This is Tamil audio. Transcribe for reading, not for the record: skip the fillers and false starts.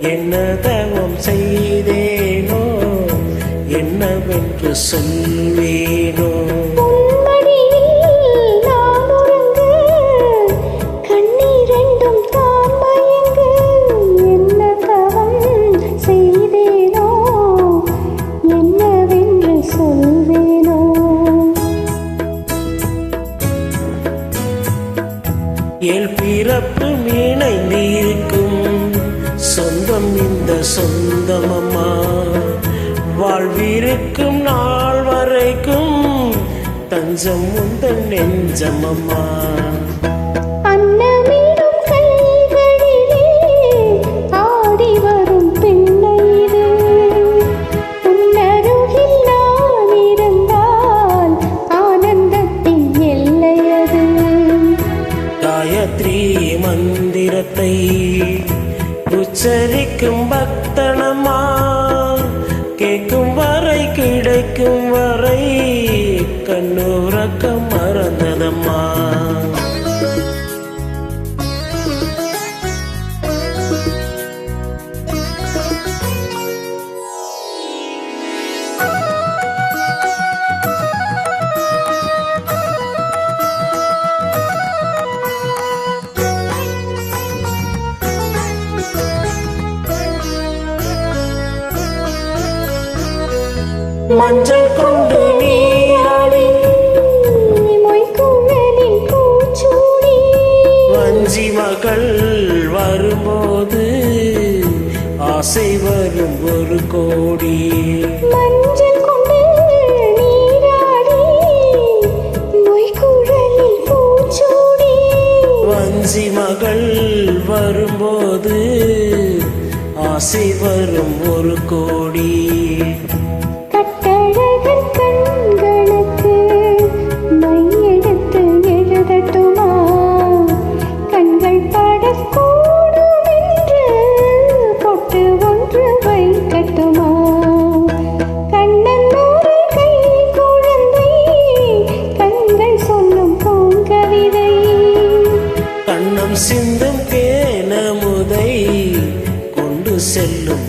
என்ன தவம் செய்தேனோ என்னவென்று சொல்வேனோ. ஏழ் பிறப்பு இணைந்திருக்கும் சொந்தம் இந்த சொந்தமம்மா. வாழ்விருக்கும் நாள் வரைக்கும் தஞ்சம் உந்தன் நெஞ்சமம்மா. காயத்ரி மந்திரத்தை உச்சரிக்கும் பக்தனம்மா. கேட்கும் வரை கிடைக்கும் வரை கண்ணுறக்கம் மறந்ததம்மா. மஞ்சள் கொண்டு நீராடி வஞ்சி மகள் வரும்போது ஆசை வரும் ஒரு கோடி. மஞ்சள் கொண்டு நீராடி மொய்குழலில் பூச்சூடி. வஞ்சி மகள் வரும்போது ஆசை வரும் ஒரு கோடி. சிந்தும் தேனமுதை கொண்டு செல்லும்